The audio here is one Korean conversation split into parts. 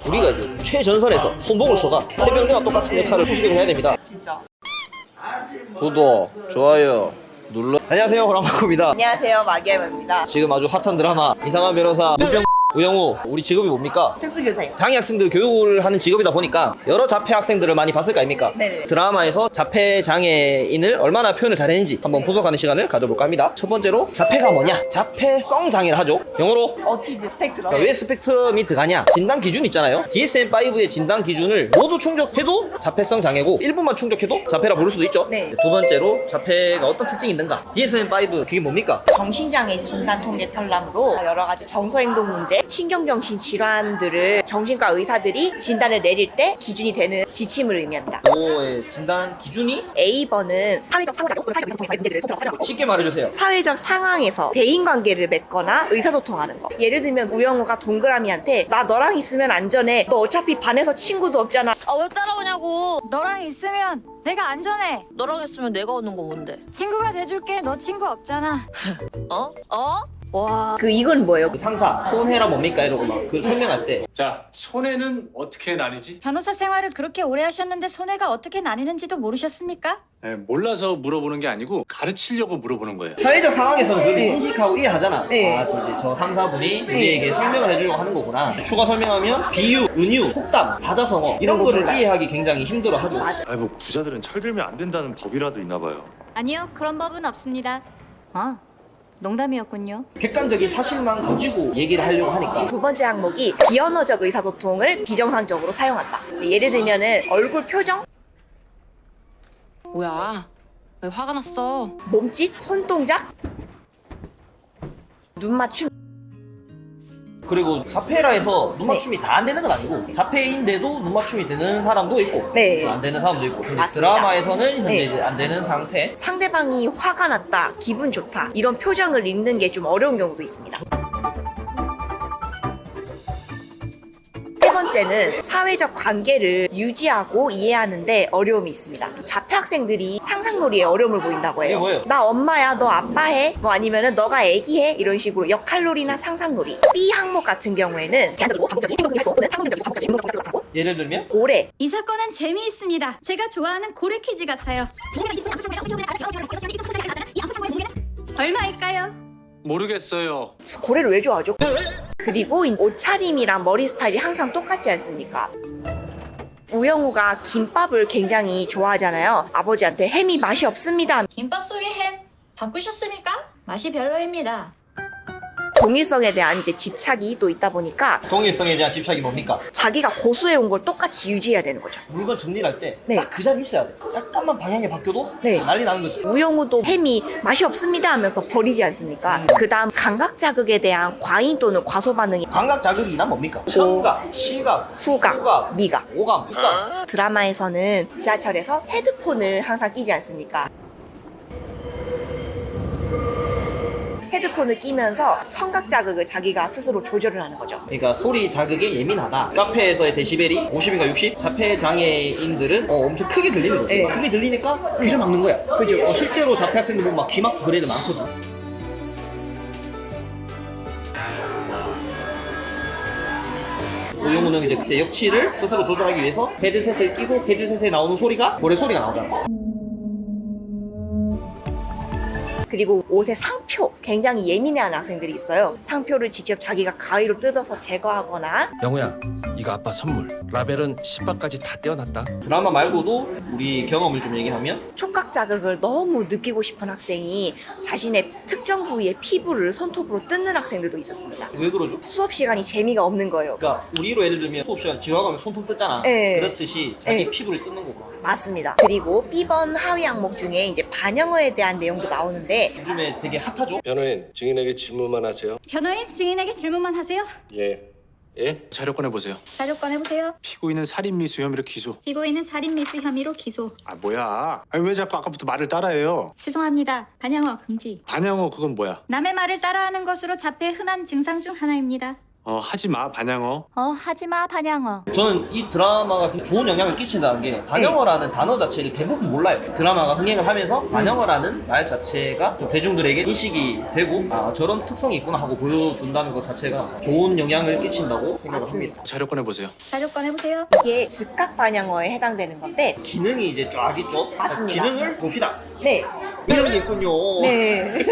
우리가 이제 최전선에서 손목을 써가 해병대와 똑같은 역할을 수행을 해야 됩니다. 진짜. 구독, 좋아요 눌러. 안녕하세요, 호랑마코입니다. 안녕하세요, 마기엠입니다. 지금 아주 핫한 드라마 이상한 변호사 눈병 우영우. 우리 직업이 뭡니까? 특수교사입니다. 장애 학생들 교육을 하는 직업이다 보니까 여러 자폐 학생들을 많이 봤을 거 아닙니까? 네네. 드라마에서 자폐 장애인을 얼마나 표현을 잘했는지 한번 분석하는 시간을 가져볼까 합니다. 첫 번째로 자폐가 뭐냐? 자폐성 장애를 하죠. 영어로 어티즘 스펙트럼. 왜 스펙트럼이 들어가냐? 진단 기준 있잖아요. DSM-5의 진단 기준을 모두 충족해도 자폐성 장애고 일부만 충족해도 자폐라 부를 수도 있죠. 네. 두 번째로 자폐가 어떤 특징이 있는가? DSM-5 그게 뭡니까? 정신장애 진단 통계 편람으로 여러 가지 정서행동 문제, 신경정신 질환들을 정신과 의사들이 진단을 내릴 때 기준이 되는 지침을 의미합니다. 이거의 진단 기준이 A번은 사회적 상호작용 또는 사회적 의사소통의 문제들을 통틀어서 설명하고, 쉽게 말해주세요. 사회적 상황에서 대인관계를 맺거나 의사소통하는 거. 예를 들면 우영우가 동그라미한테 나 너랑 있으면 안전해. 너 어차피 반에서 친구도 없잖아. 아 왜 따라오냐고. 너랑 있으면 내가 안전해. 너랑 있으면 내가 얻는 거 뭔데? 친구가 돼줄게. 너 친구 없잖아. 어? 어? 와. 이건 뭐예요? 그 상사 손해라 뭡니까 이러고 막 그 설명할 때 자, 손해는 어떻게 나뉘지? 변호사 생활을 그렇게 오래 하셨는데 손해가 어떻게 나뉘는지도 모르셨습니까? 몰라서 물어보는 게 아니고 가르치려고 물어보는 거예요. 사회적 상황에서는 그걸 네. 인식하고 이해하잖아. 네. 아, 저 상사분이 우리에게 설명을 해주려고 하는 거구나. 추가 설명하면 비유, 은유, 속담, 사자성어 이런 거를 몰라요. 이해하기 굉장히 힘들어하죠. 맞아. 아니 뭐 부자들은 철들면 안 된다는 법이라도 있나 봐요. 아니요, 그런 법은 없습니다. 아, 농담이었군요. 객관적인 사실만 가지고 얘기를 하려고 하니까 두 번째 항목이 비언어적 의사소통을 비정상적으로 사용한다. 예를 들면은 얼굴 표정, 뭐야? 왜 화가 났어? 몸짓, 손동작, 눈 맞춤. 그리고 자폐라 해서 눈 맞춤이 다 안 되는 건 아니고 자폐인데도 눈 맞춤이 되는 사람도 있고 네. 안 되는 사람도 있고 근데 맞습니다. 드라마에서는 현재 네. 이제 안 되는 상태. 상대방이 화가 났다, 기분 좋다 이런 표정을 읽는 게 좀 어려운 경우도 있습니다. 세 번째는 사회적 관계를 유지하고 이해하는데 어려움이 있습니다. 자폐 학생들이 상상놀이에 어려움을 보인다고 해요. 이게 뭐예요? 나 엄마야, 너 아빠해, 뭐 아니면은 너가 애기해 이런 식으로 역할놀이나 상상놀이. B 항목 같은 경우에는 제한적이고 반복적인 행동적인 활동 또는 상징적이고 반복적인 운동 활동을 하고 예를 들면 고래, 이 사건은 재미있습니다. 제가 좋아하는 고래 퀴즈 같아요. 얼마일까요? 모르겠어요. 고래를 왜 좋아하죠? 그리고 옷차림이랑 머리 스타일이 항상 똑같지 않습니까? 우영우가 김밥을 굉장히 좋아하잖아요. 아버지한테 햄이 맛이 없습니다. 김밥 속에 햄 바꾸셨습니까? 맛이 별로입니다. 동일성에 대한 이제 집착이 또 있다 보니까 동일성에 대한 집착이 뭡니까? 자기가 고수해온 걸 똑같이 유지해야 되는 거죠. 물건 정리를 할 때 네. 딱 그 자리에 있어야 돼. 약간만 방향이 바뀌어도 네. 난리 나는 거지. 우영우도 햄이 맛이 없습니다 하면서 버리지 않습니까? 그 다음 감각 자극에 대한 과잉 또는 과소 반응이 감각 자극이나 뭡니까? 청각, 시각, 후각, 미각. 오감, 육감. 드라마에서는 지하철에서 헤드폰을 항상 끼지 않습니까? 헤드폰을 끼면서 청각 자극을 자기가 스스로 조절을 하는 거죠. 그러니까 소리 자극에 예민하다. 카페에서의 데시벨이 50인가 60? 자폐 장애인들은 엄청 크게 들리는 거죠. 네. 크게 들리니까 귀를 막는 거야. 그죠. 실제로 자폐 학생들 보면 막 귀 막고 그런 애들 많거든. 우영우는 이제 그때 역치를 스스로 조절하기 위해서 헤드셋을 끼고 헤드셋에 나오는 소리가 고래 소리가 나오잖아. 그리고 옷의 상표, 굉장히 예민해하는 학생들이 있어요. 상표를 직접 자기가 가위로 뜯어서 제거하거나 영우야, 이거 아빠 선물. 라벨은 10바까지 다 떼어놨다. 드라마 말고도 우리 경험을 좀 얘기하면 촉각 자극을 너무 느끼고 싶은 학생이 자신의 특정 부위의 피부를 손톱으로 뜯는 학생들도 있었습니다. 왜 그러죠? 수업 시간이 재미가 없는 거예요. 그러니까 우리로 예를 들면 수업 시간 지나가면 손톱 뜯잖아. 네. 그렇듯이 자기 네. 피부를 뜯는 거구나. 맞습니다. 그리고 B번 하위 항목 중에 이제 반영어에 대한 내용도 나오는데 요즘에 되게 핫하죠? 변호인, 증인에게 질문만 하세요. 변호인 증인에게 질문만 하세요. 예. 예? 자료 꺼내보세요. 자료 꺼내보세요. 피고인은 살인미수 혐의로 기소. 피고인은 살인미수 혐의로 기소. 아 뭐야? 아니 왜 자꾸 아까부터 말을 따라해요? 죄송합니다. 반영어 금지. 반영어 그건 뭐야? 남의 말을 따라하는 것으로 자폐의 흔한 증상 중 하나입니다. 하지 마 반향어. 하지마 반양어. 저는 이 드라마가 좋은 영향을 끼친다는 게 반영어라는 단어 자체를 대부분 몰라요. 드라마가 흥행을 하면서 반영어라는 말 자체가 좀 대중들에게 인식이 되고 아 저런 특성이 있구나 하고 보여준다는 것 자체가 좋은 영향을 끼친다고 생각을 합니다. 자료 꺼내보세요. 자료 꺼내보세요. 이게 즉각 반영어에 해당되는 건데 기능이 이제 쫙 있죠. 맞습니다. 기능을 봅시다. 네. 이런 게 있군요. 네.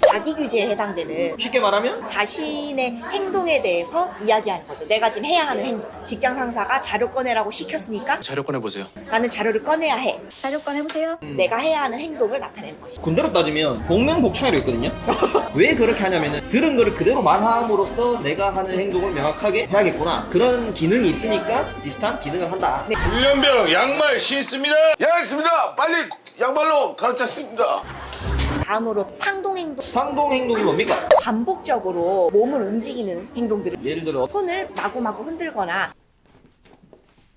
자기 규제에 해당되는 쉽게 말하면 자신의 행동에 대해서 이야기하는 거죠. 내가 지금 해야 하는 행동. 직장 상사가 자료 꺼내라고 시켰으니까 자료 꺼내보세요. 나는 자료를 꺼내야 해. 자료 꺼내보세요. 내가 해야 하는 행동을 나타내는 것이죠. 군대로 따지면 복명복창이라고 있거든요. 왜 그렇게 하냐면은 들은 거를 그대로 말함으로써 내가 하는 행동을 명확하게 해야겠구나. 그런 기능이 있으니까 비슷한 기능을 한다. 네. 훈련병 양말 신습니다. 예, 알겠습니다. 빨리 양말로 가르쳤습니다. 다음으로 상동행동. 상동 행동이 뭡니까? 반복적으로 몸을 움직이는 행동들을 예를 들어 손을 마구마구 흔들거나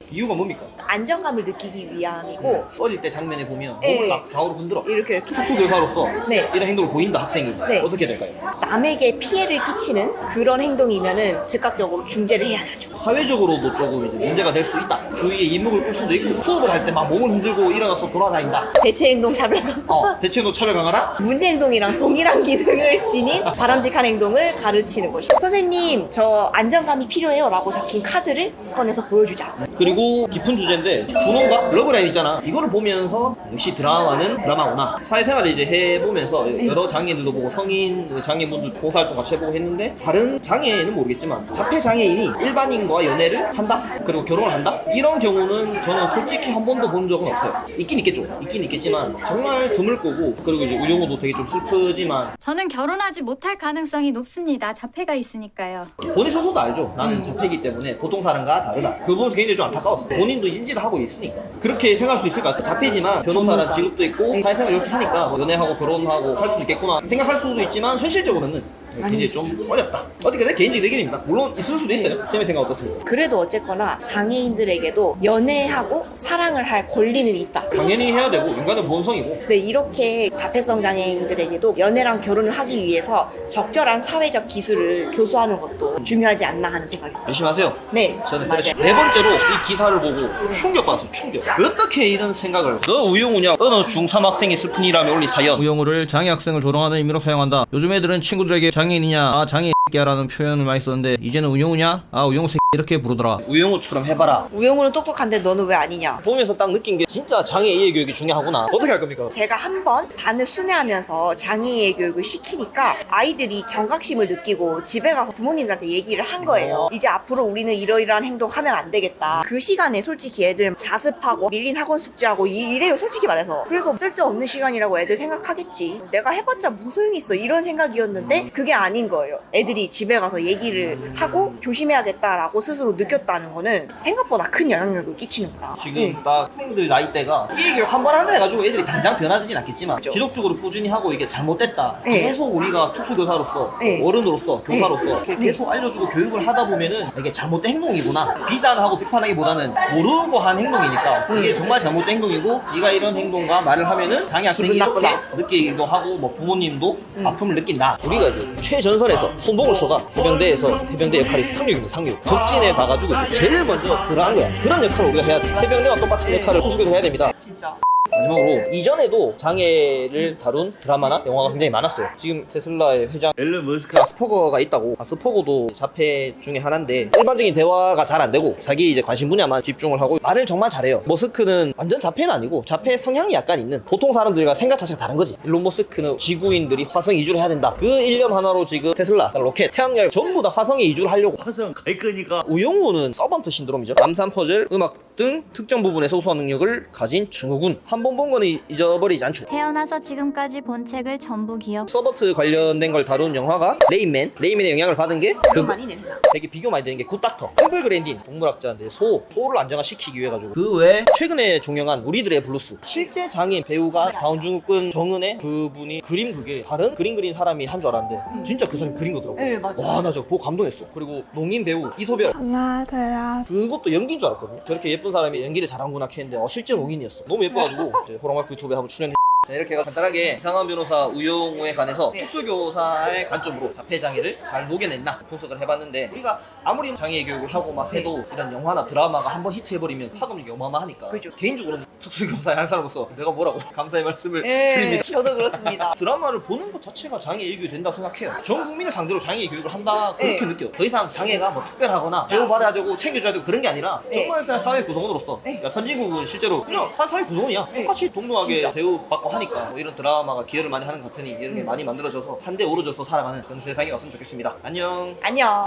이유가 뭡니까? 안정감을 느끼기 위함이고 어릴 때 장면에 보면 네. 몸을 막 좌우로 흔들어. 이렇게 특수교사로서 네. 이런 행동을 보인다 학생이. 네. 어떻게 될까요? 남에게 피해를 끼치는 그런 행동이면은 즉각적으로 중재를 해야 하죠. 사회적으로도 조금 이제 문제가 될 수 있다. 주위에 이목을 끌 수도 있고 수업을 할 때 막 몸을 흔들고 일어나서 돌아다닌다. 대체행동 차별감. 대체로 차별 강화라? 문제행동이랑 동일한 기능을 지닌 바람직한 행동을 가르치는 것이죠. 선생님, 저 안정감이 필요해요 라고 적힌 카드를 꺼내서 보여주자. 그리고 깊은 주제인데 준호인가? 러브라인 있잖아. 이거를 보면서 역시 드라마는 드라마구나. 사회생활을 이제 해보면서 여러 장애인들도 보고 성인 장애인분들 봉사활동 같이 해보고 했는데 다른 장애는 모르겠지만 자폐장애인이 일반인과 연애를 한다? 그리고 결혼을 한다? 이런 경우는 저는 솔직히 한 번도 본 적은 없어요. 있긴 있겠죠. 있긴 있겠지만 정말 드물 거고 그리고 이제 우영우도 되게 좀 슬프지만 저는 결혼하지 못할 가능성이 높습니다. 자폐가 있으니까요. 본인 스스로도 알죠. 나는 자폐이기 때문에 보통 사람과 다르다. 그 부분에서 굉장히 좀 안타까웠어요. 본인도 인지를 하고 있으니까 그렇게 생각할 수 있을 것 같아요. 자폐지만 변호사라는 전문사. 직업도 있고 네. 사회생활 이렇게 하니까 뭐 연애하고 결혼하고 할 수도 있겠구나 생각할 수도 있지만 현실적으로는 굉장히 좀 어렵다. 어떻게 내 개인적인 의견입니다. 물론 있을 수도 있어요. 쌤의 생각 어떻습니까? 그래도 어쨌거나 장애인들에게도 연애하고 사랑을 할 권리는 있다. 당연히 해야 되고 인간은 본성이고 네, 이렇게 자폐성 장애인들에게도 연애랑 결혼을 하기 위해서 적절한 사회적 기술을 교수하는 것도 중요하지 않나 하는 생각입니다. 열심히 하세요. 네, 저는 맞아요. 네 번째로 이 기사를 보고 충격받았어요. 충격. 어떻게 이런 생각을 너 우영우냐 어느 중3 학생이 슬픈 일함에 올린 사연 우영우를 장애 학생을 조롱하는 의미로 사용한다. 요즘 애들은 친구들에게 장애인이냐 아 장애 X야라는 표현을 많이 쓰는데 이제는 우영우냐 아 우영우 새끼 이렇게 부르더라. 우영우처럼 해봐라. 우영우는 똑똑한데 너는 왜 아니냐. 보면서 딱 느낀 게 진짜 장애 이해 교육이 중요하구나. 어떻게 할 겁니까? 제가 한 번 반을 순회하면서 장애인 교육을 시키니까 아이들이 경각심을 느끼고 집에 가서 부모님들한테 얘기를 한 거예요. 이제 앞으로 우리는 이러이러한 행동 하면 안 되겠다. 그 시간에 솔직히 애들 자습하고 밀린 학원 숙제하고 이래요, 솔직히 말해서. 그래서 쓸데없는 시간이라고 애들 생각하겠지. 내가 해봤자 무슨 소용이 있어, 이런 생각이었는데 그게 아닌 거예요. 애들이 집에 가서 얘기를 하고 조심해야겠다라고 스스로 느꼈다는 거는 생각보다 큰 영향력을 끼치는구나. 지금 딱 학생들 나이대가 이 교육 한 번 한다 해가지고 애들이 당장 변하진 않겠지만 지속적으로 꾸준히 하고 이게 잘못됐다 네. 계속 우리가 특수교사로서 네. 어른으로서 교사로서 이렇게 네. 계속 알려주고 교육을 하다 보면은 이게 잘못된 행동이구나 비난하고 비판하기보다는 모르고 한 행동이니까 이게 정말 잘못된 행동이고 네가 이런 행동과 말을 하면은 장애 학생이 기분 이렇게 나쁘다. 느끼기도 하고 뭐 부모님도 아픔을 느낀다. 우리가 이제 최전선에서 손봉을 써가 해병대에서 해병대 역할이 상륙입니다. 상륙 적진에 가가지고 제일 먼저 들어간 거야. 그런 역할을 우리가 해야 돼. 해병대와 똑같은 역할을 소속에서 해야 됩니다. 진짜. 마지막으로 이전에도 장애를 다룬 드라마나 영화가 굉장히 많았어요. 지금 테슬라의 회장 앨런 머스크 아스퍼거가 있다고. 아스퍼거도 자폐 중에 하나인데 일반적인 대화가 잘 안 되고 자기 이제 관심 분야만 집중을 하고 말을 정말 잘해요. 머스크는 완전 자폐는 아니고 자폐 성향이 약간 있는 보통 사람들과 생각 자체가 다른 거지. 일론 머스크는 지구인들이 화성 이주를 해야 된다. 그 일념 하나로 지금 테슬라, 로켓, 태양열 전부 다 화성에 이주를 하려고. 화성 갈 거니까. 우영우는 서번트 신드롬이죠. 남산 퍼즐, 음악 등 특정 부분의 소소한 능력을 가진 증후군. 한 번 본 거는 잊어버리지 않죠. 태어나서 지금까지 본 책을 전부 기억. 서버트 관련된 걸 다룬 영화가 레인맨. 레인맨의 영향을 받은 게 많이 낸다. 되게 비교 많이 되는 게 굿닥터. 템플 그랜딘 동물학자인데 소를 안정화시키기 위해 가지고 그 외에 최근에 종영한 우리들의 블루스. 실제 장애인 배우가 다운증후군 정은의 그분이 그림 그게 다른 그림 그린 사람이 한 줄 알았는데 진짜 그 사람이 그린 거더라고. 네, 맞아. 와, 나 저거 보고 감동했어. 그리고 농인 배우 이소별. 그것도 연기인 줄 알았거든요. 저렇게 예쁜 사람이 연기를 잘하는구나 했는데 실제 농인이었어. 너무 예뻐가지고 이제 호랑말크 유튜브에 한번 출연해. 자, 이렇게 간단하게 이상한 변호사 우영우에 관해서 네. 특수교사의 관점으로 자폐장애를 잘 녹여냈나 분석을 해봤는데, 우리가 아무리 장애 교육을 하고 막 해도 이런 영화나 드라마가 한번 히트해버리면 파급력이 어마어마하니까 그죠. 개인적으로는 특수교사의 한 사람으로서 내가 뭐라고 감사의 말씀을 네, 드립니다. 저도 그렇습니다. 드라마를 보는 것 자체가 장애 교육이 된다고 생각해요. 전 국민을 상대로 장애 교육을 한다 그렇게 네. 느껴요. 더 이상 장애가 뭐 특별하거나 배워봐야 되고 챙겨줘야 되고 그런 게 아니라 네. 정말 그냥 사회 구성원으로서, 그러니까 선진국은 실제로 그냥 한 사회 구성원이야. 네. 똑같이 동등하게 진짜. 대우받고 하니까 뭐 이런 드라마가 기여를 많이 하는 것 같으니 이런 게 많이 만들어져서 한데 오르져서 살아가는 그런 세상이 왔으면 좋겠습니다. 안녕. 안녕.